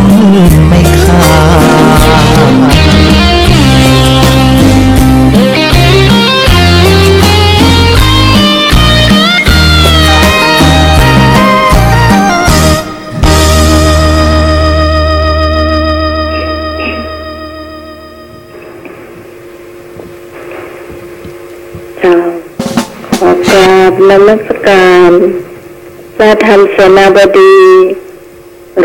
มไม่ขาขอกราบนมัสการพระธรรมเสนาบดี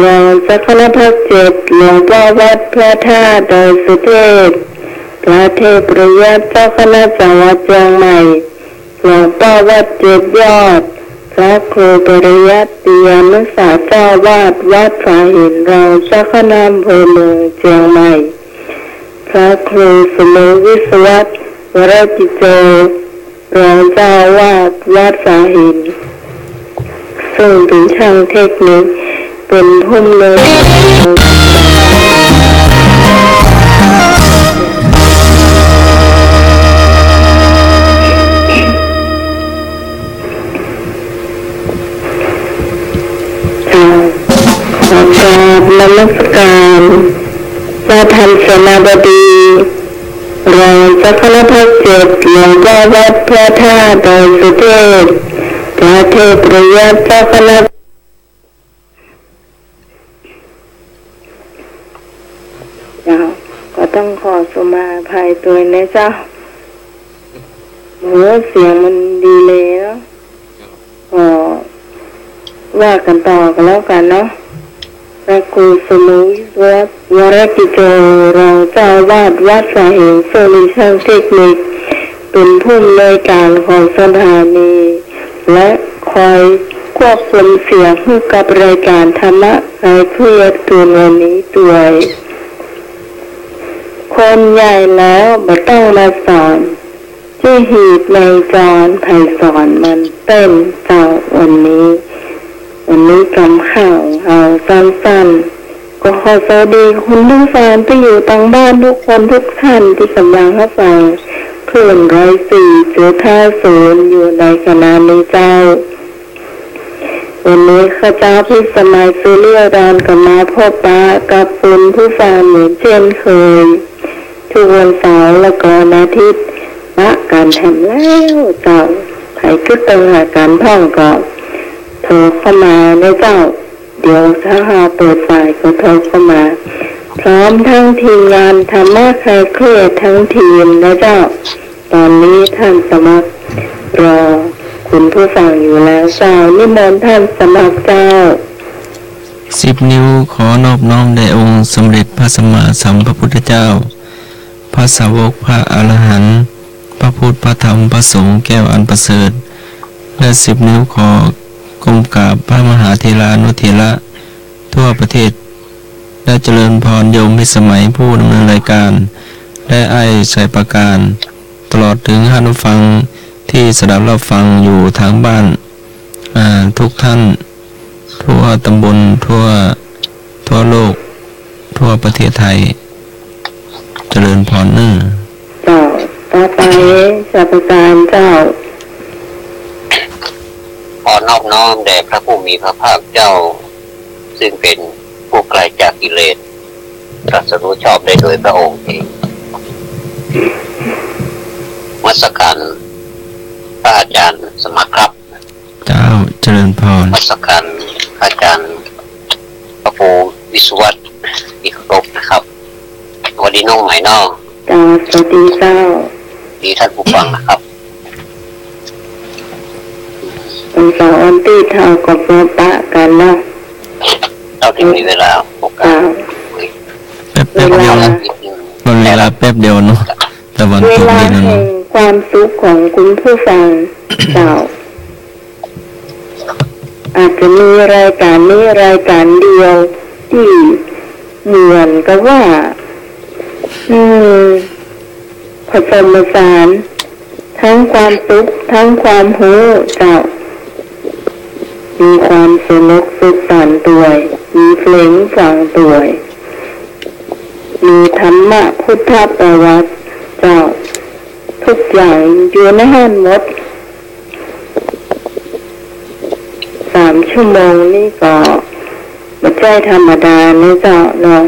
รองเจ้าคณะภาค7หลวงพ่อวัดพระธาตุดอยสุเทพพระเทพประยัติเจ้าคณะจังหวัดเชียงใหม่หลวงพ่อวัด7 ยอดพระครูปริยัติเตียนุสาเจ้าวาดวัดฝาหินรองเจ้าคณะอำเภอเมืองเชียงใหม่พระครูสมุวิศวัตวรจิโจรองเจ้าวาดวัดฝาหินซึ่งเป็นช่างเทคนิคเป็นผู้อำนวยขอกราบนมัสการพระธรรมเสนาบดีรองเจ้าคณะภาค7หลวงพ่อวัดพระธาตุดอยสุเทพพระเทพประยัติเจ้าคณะก็ต้องขอสมาภัยตัวนะเจ้าเสียงมันดีเลยเนาะก็ว่ากันต่อกันแล้วกันเนาะพระครูสมุวัดวรกิโจรองเจ้าวาดวัดสาหินโซลิช่างเทคนิคเป็นผู้อำนวยการของสถานีและคอยควบคุมเสียงให้กับรายการธรรมะในเพื่อคืนวันนี้ด้วยคนใหญ่แล้วบ่ต้องมาสอนที่หีบในจรไผ่สอนมันเต้นเจ้าวันนี้กำข่าวเอาสั้นๆก็ขอสวัสดีคุณผู้ฟังที่อยู่ต่างบ้านทุกคนทุกท่านที่กำลังรับฟังคลื่น104.50อยู่ในขณะนี้เจ้าวันนี้ข้าเจ้าพิสมัยสุริยดานกับมาพบปะกับคุณผู้ฟังเหมือนเช่นเคยทุกวันเสาร์และก็วันอาทิตย์ละการทำแล้วเจ้าใครคิดตั้งหาการท่องก็โทรเข้ามาในเจ้าเดี๋ยวถ้าหาเปิดไฟก็โทรเข้ามาพร้อมทั้งทีมงานธรรมะใครเครียดทั้งทีมนะเจ้าตอนนี้ท่านสมัครรอคุณผู้ฟังอยู่แล้วเจ้านิมนต์ท่านสมัครเจ้า10 นิ้วขอนอบน้อมแด่องค์สมเด็จพระสัมมาสัมพุทธเจ้าพระสาวกพระอรหันต์พระพุทธพระธรรมพระสงฆ์แก้วอันประเสริฐและ10 นิ้วขอกรมกราบพระมหาเถรานุเถระทั่วประเทศได้เจริญพรโยมพิสมัยผู้ดำเนินรายการได้ไอ้ใส่ประการตลอดถึงท่านผู้ฟังที่สดับรับฟังอยู่ทางบ้านทุกท่านทั่วตำบลทั่วโลกทั่วประเทศไทยเจริญพรเจ้าต่อไปสัพการเจ้าขอนอบน้อมแด่พระผู้มีพระภาคเจ้าซึ่งเป็นผู้ไกลจากกิเลสตรัสรู้ชอบได้โดยพระองค์เองมัสการพระอาจารย์สมัครครับเจ้าเจริญพรมัสการอาจารย์พระครูวิศวัตอีกครบนะครับวันนี้น้องใหม่น้องสวัสดีเจ้าดีท่านผู้ฟังนะครับวันเสาร์วันที่เท่ากับมาปะกันเนาะเราที่มีเวลาโอกาสแป๊บเดียวนะวันเวลาแป๊บเดียวเนาะแต่วันตกดินเนาะความสุขของคุณผู้ฟังเจ้าอาจจะมีรายการนี้รายการเดียวที่เหมือนกับว่าผสมผสานทั้งความสุขทั้งความหูเจ้ามีความสนุกสุขสันต์ด้วยมีเพลงฟังด้วยมีธรรมะพุทธประวัติเจ้าทุกอย่างอยู่ในห้องหมด3 ชั่วโมงนี่ก็มา ใจธรรมดาเนี่ยเจ้าเนาะ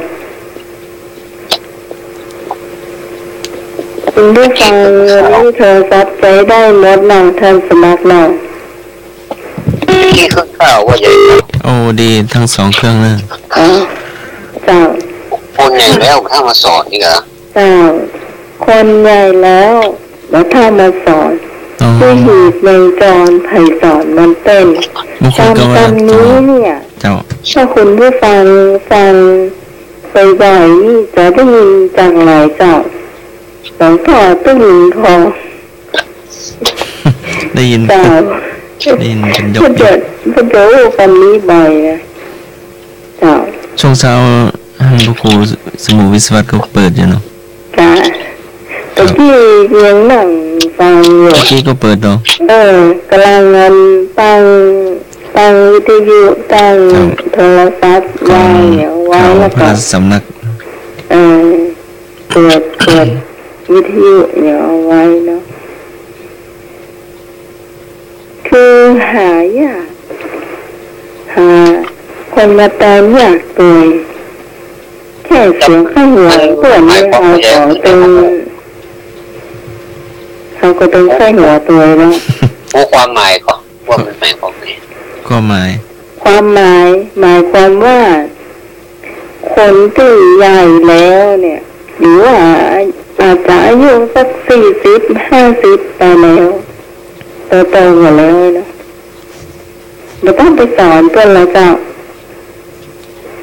คุณผู้ฟังวันนี้โทรศัพท์ใจได้หมดเนาะท่านสมัครเนาะที่คือข้าวว่าใหญ่โอ้ดีทั้งสองเครื่องเลยเจ้าคนใหญ่แล้วถ้ามาสอนนี่ก็เจ้าคนใหญ่แล้วถ้ามาสอนที่หีบในจรไผ่สอนมันเป็นตามนี้เนี่ยถ้าคุณผู้ฟังบ่อยๆนี่จะได้ยินจากหลายเจ้าหลวงพ่อตุ้งทองได้ยินเจ้าได้ยินเป็นยกพระเจ้ากันนี้บ่อยนะเจ้าช่วงเช้าท่านพระครูสมุวิศวัตก็เปิดอยู่เนาะจ้าตะกี้ยังนั่งฟังอยู่ตะกี้ก็เปิดเนาะกำลังตั้งวิทยุตั้งโทรศัพท์ไว้แล้วก็สำนักเปิดวิทยุเนี่ยเอาไว้เนาะคือหายากหาคนมาตามอยากตัวแค่เสียงข้างหัวเพื่อนไม่เอาของเป็นเขาก็ต้องใส่หัวตัวแล้วความหมายก็ว่ามันหมายความไงก็หมายความหมายความว่าคนที่ใหญ่แล้วเนี่ยหรือว่าอาจจะอายุสัก40-50ไปแล้วโตๆหมดแล้วนะไม่ต้องไปสอนเพื่อนละเจ้า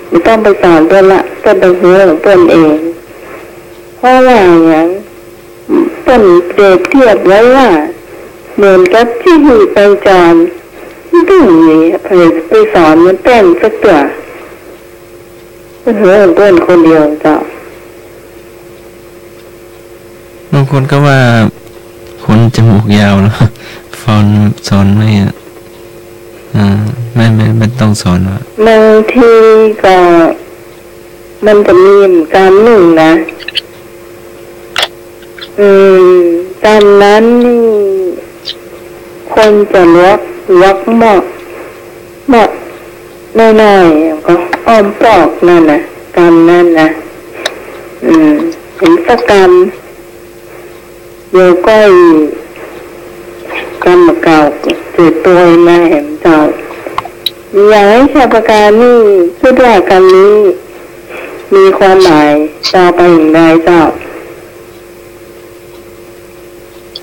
ไม่ต้องไปสอนเพื่อนละเพื่อนเป็นเพื่อนของเพื่อนเองเพราะว่าอย่างเพื่อนเปรียบเทียบไว้ว่าเหมือนกับที่หีบไปจรดึงอย่างนี้ไปสอนมันเต้นสักตัวเพื่อนคนเดียวเจ้าบางคนก็ว่าคนจมูกยาวนะสอนไม่ต้องสอนว่าบางทีก็มันจะมีการหนึ่งนะตอนนั้นนี่คนจะลักหมอกน้อยๆก็อ้อมปอกนั่นนะกรรมนั่นนะเห็นสักกรรมโยก้อยกรรมเก่าจืดตัวมาเห็นเจ้าอย่างให้ชาวประการนี่คิดว่ากรรมนี้มีความหมายต่อไปอย่างไรเจ้า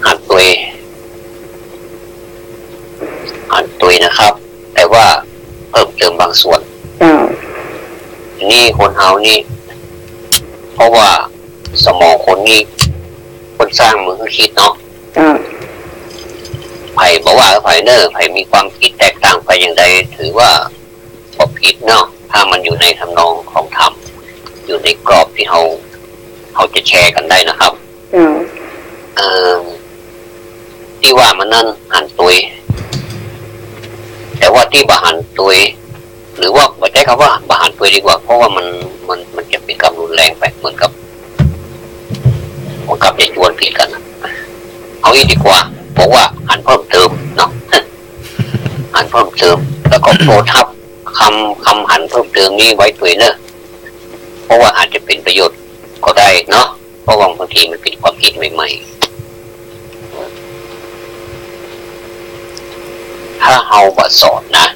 หันตุยนะครับแต่ว่าเพิ่มเติมบางส่วนนี่คนเฮานี่เพราะว่าสมองคนนี่คนสร้างมือคิดเนาะไผ่บอกว่าไผ่เนอร์ไผ่มีความคิดแตกต่างไปอย่างใดถือว่าผิดเนาะถ้ามันอยู่ในทำนองของธรรมอยู่ในกรอบที่เขาจะแชร์กันได้นะครับที่ว่ามันนั่นหันตุยแต่ว่าที่บาหันตุยหรือว่าใช้คำว่าบาหันตุยดีกว่าเพราะว่ามันจะเป็นคำรุนแรงไปเหมือนกับจะชวนผิดกันเอาอีกดีกว่าบอกว่าหันเพิ่มเติมเนาะหันเพิ่มเติมแล้วก็โปรทับคำหันเพิ่มเติมนี้ไว้ตุยเนอะเพราะว่าอาจจะเป็นประโยชน์ก็ได้เนาะเพราะว่าบางทีมันเป็นความคิดใหม่ๆถ้าเอาบทสอนนะ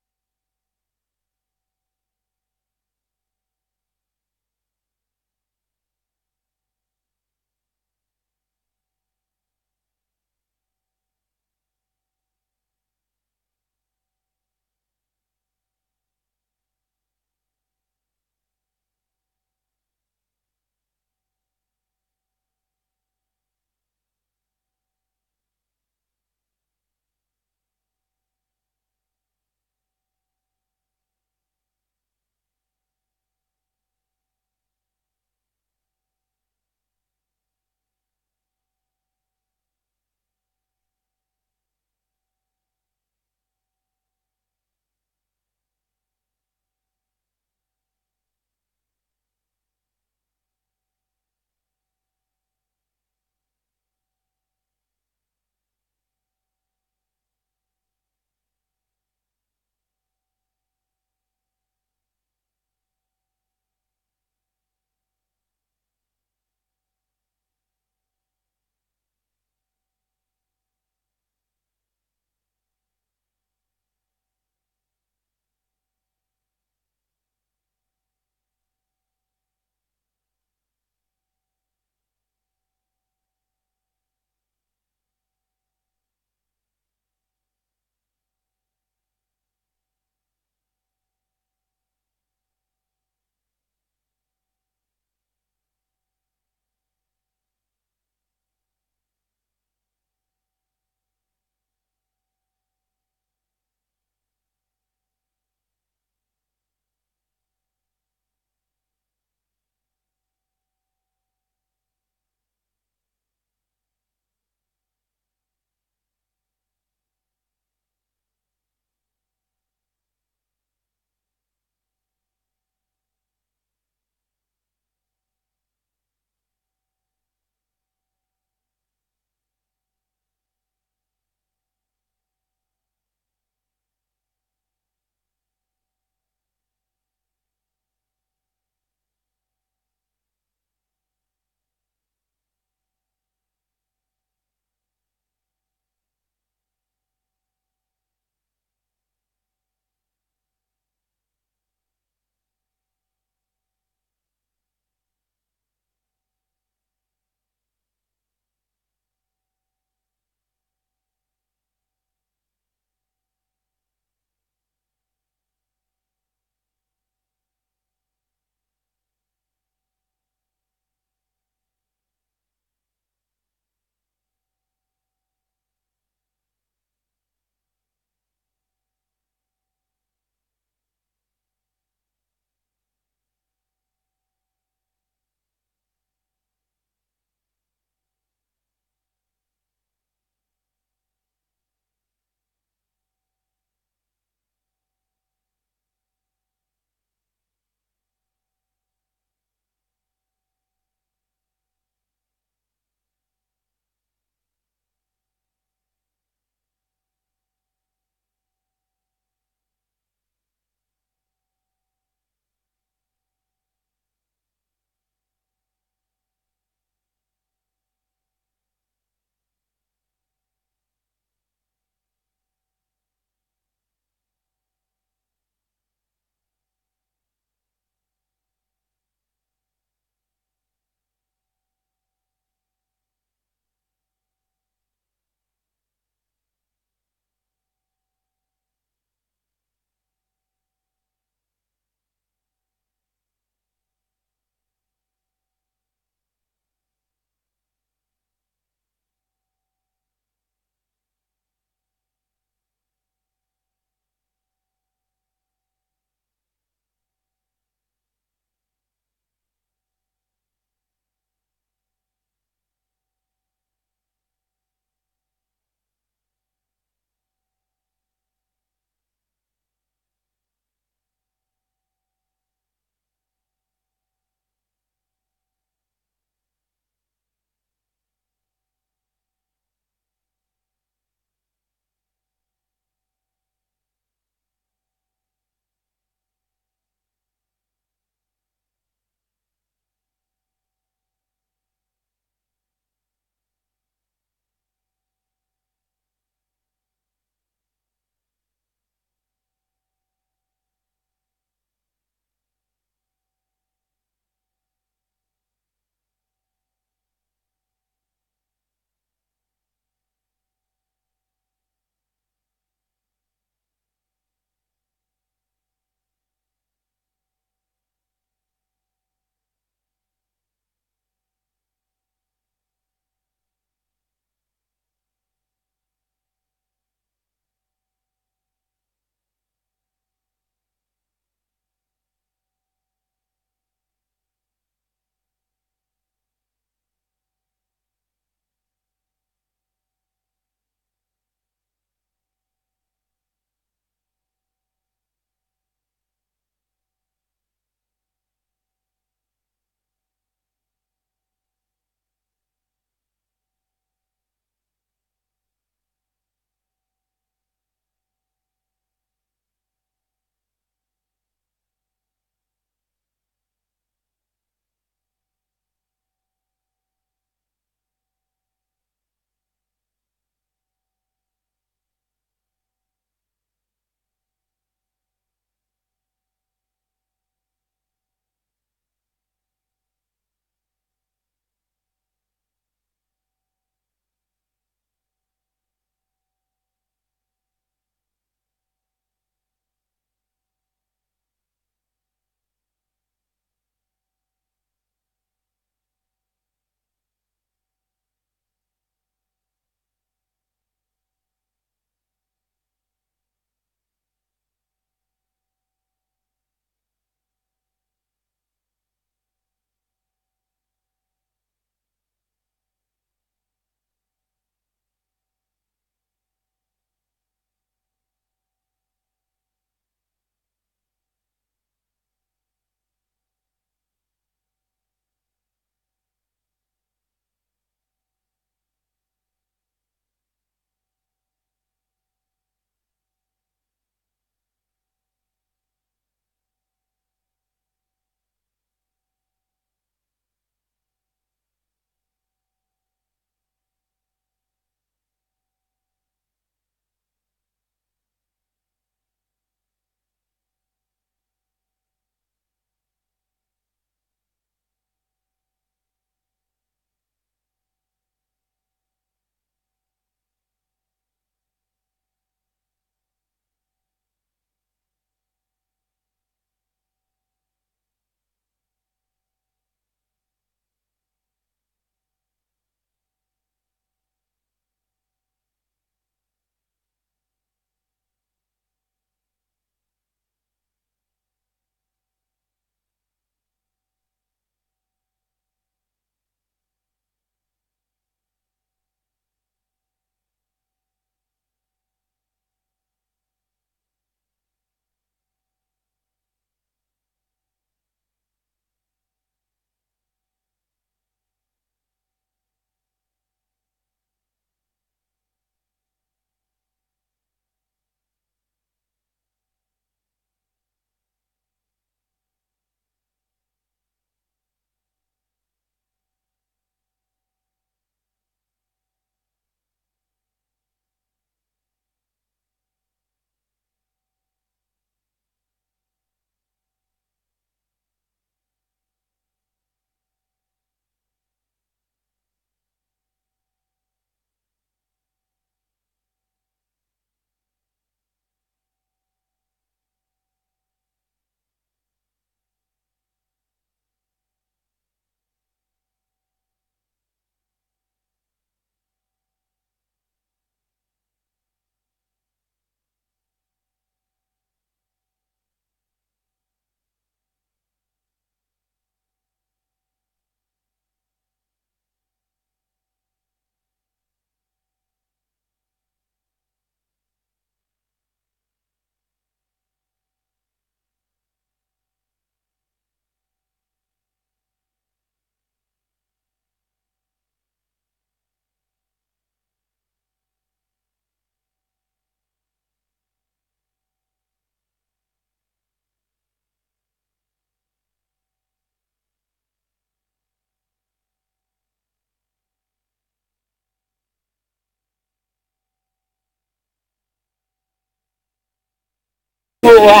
ผู้ว่า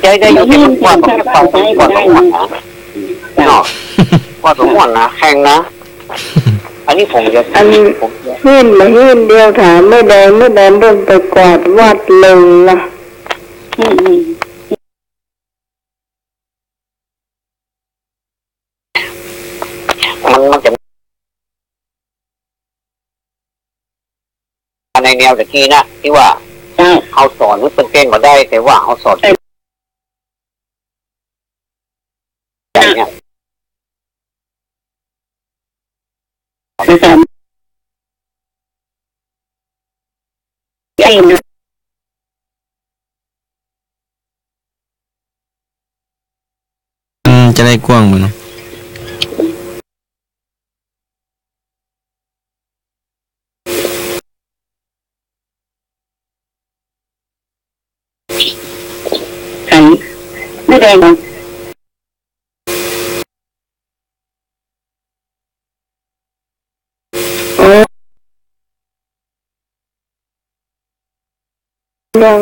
ใจได้อยู่ที่มันกว่าต้องฟังกว่าต้องหมดนะเนาะกว่าต้องหมดนะแข่งนะอันนี้ผมจะอันหื่นมาหื่นเดียวถามไม่แดงเดินไปกวาดวัดเลยล่ะมันจะในแนวตะกี้นะที่ว่าเขาสอนรู้สึกเก่งมาได้แต่ว่าเขาสอนเนี่ยใช่นะจะได้กว้างมั้ยเนาะขันไม่แดงหรอกยัง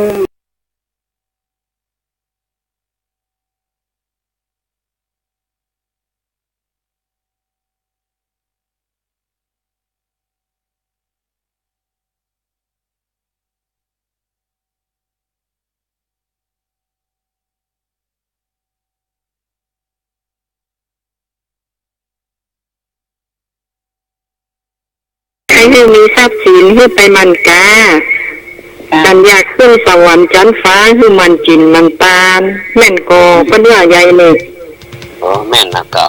ให้มีทรัพย์สินให้ไปมันกากันอยากขึ้นสวรรค์ชั้นฟ้าให้มันจินมันตามแม่นกอปัญญาใหญ่เลยแม่นนะก็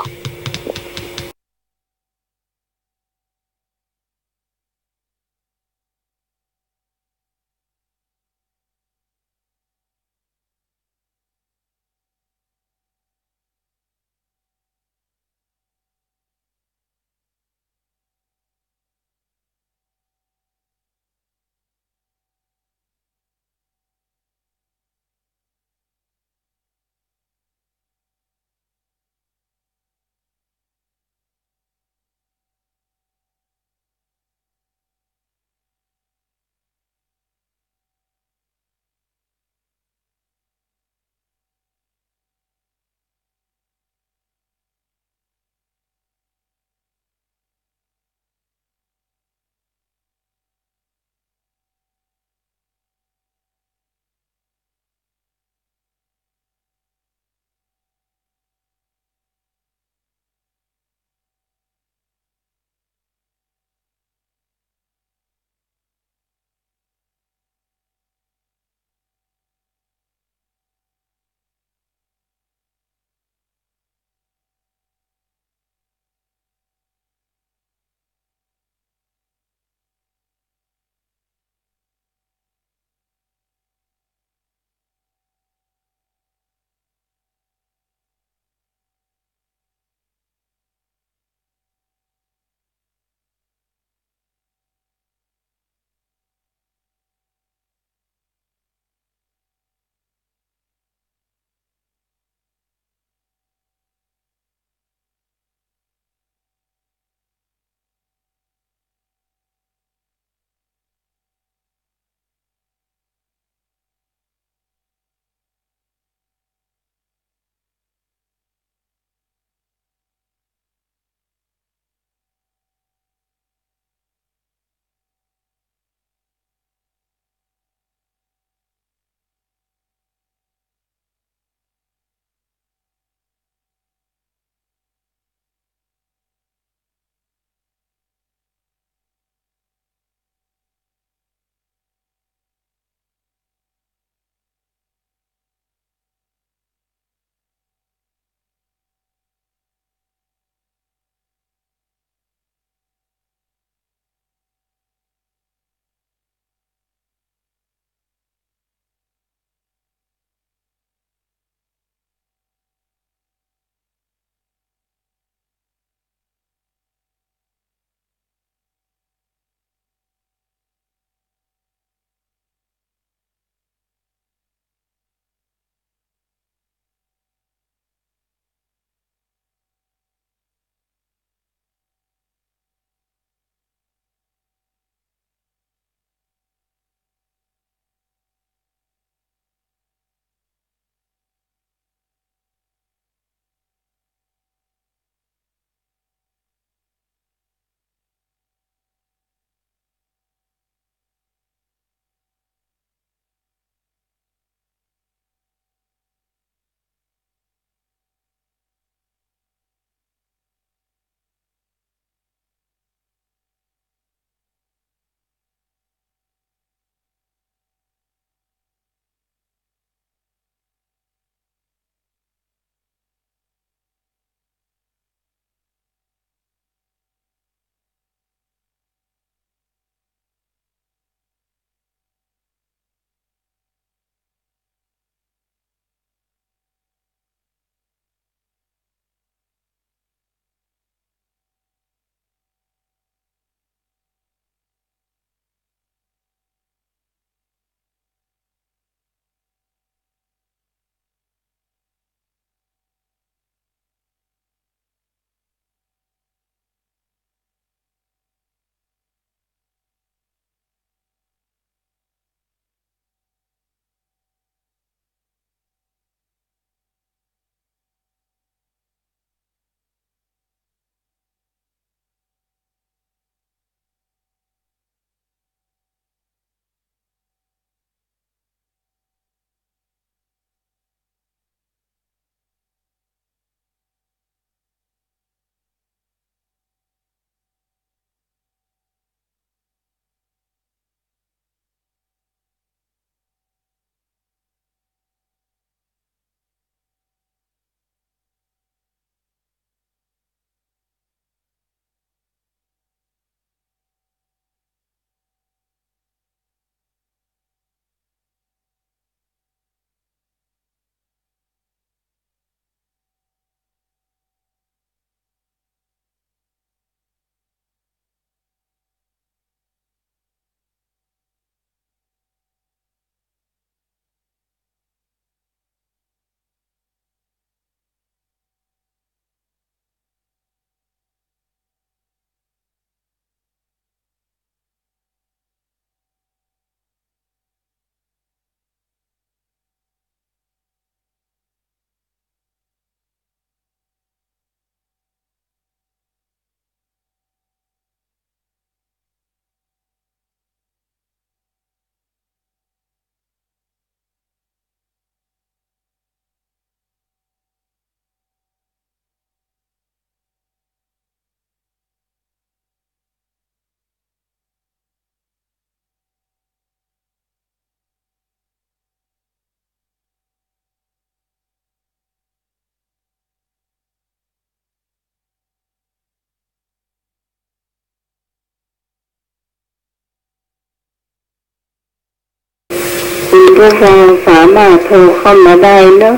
ผู้ฟังสามารถโทรเข้ามาได้เนอะ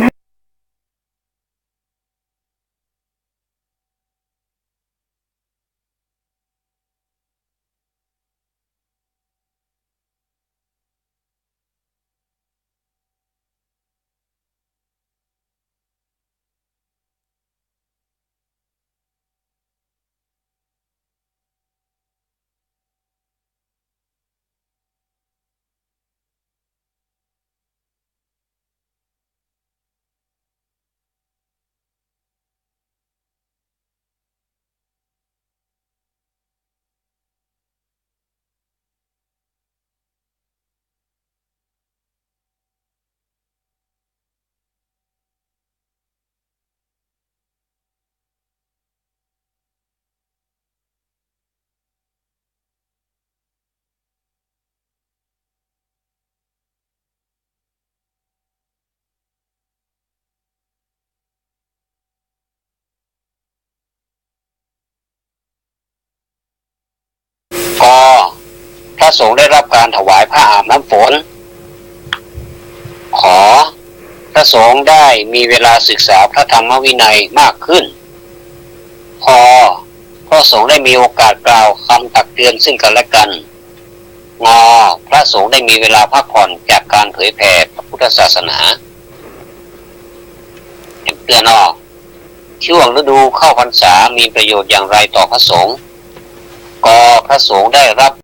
0กพระสงฆ์ได้รับการถวายผ้าอาบน้ำฝนขอพระสงฆ์ได้มีเวลาศึกษาพระธรรมวินัยมากขึ้นพอพระสงฆ์ได้มีโอกาสกล่าวคำตักเตือนซึ่งกันและกันงอพระสงฆ์ได้มีเวลาพักผ่อนจากการเผยแผ่พระพุทธศาสนาเตือนออกช่วงฤดูเข้าพรรษามีประโยชน์อย่างไรต่อพระสงฆ์กพระสงฆ์ได้รับ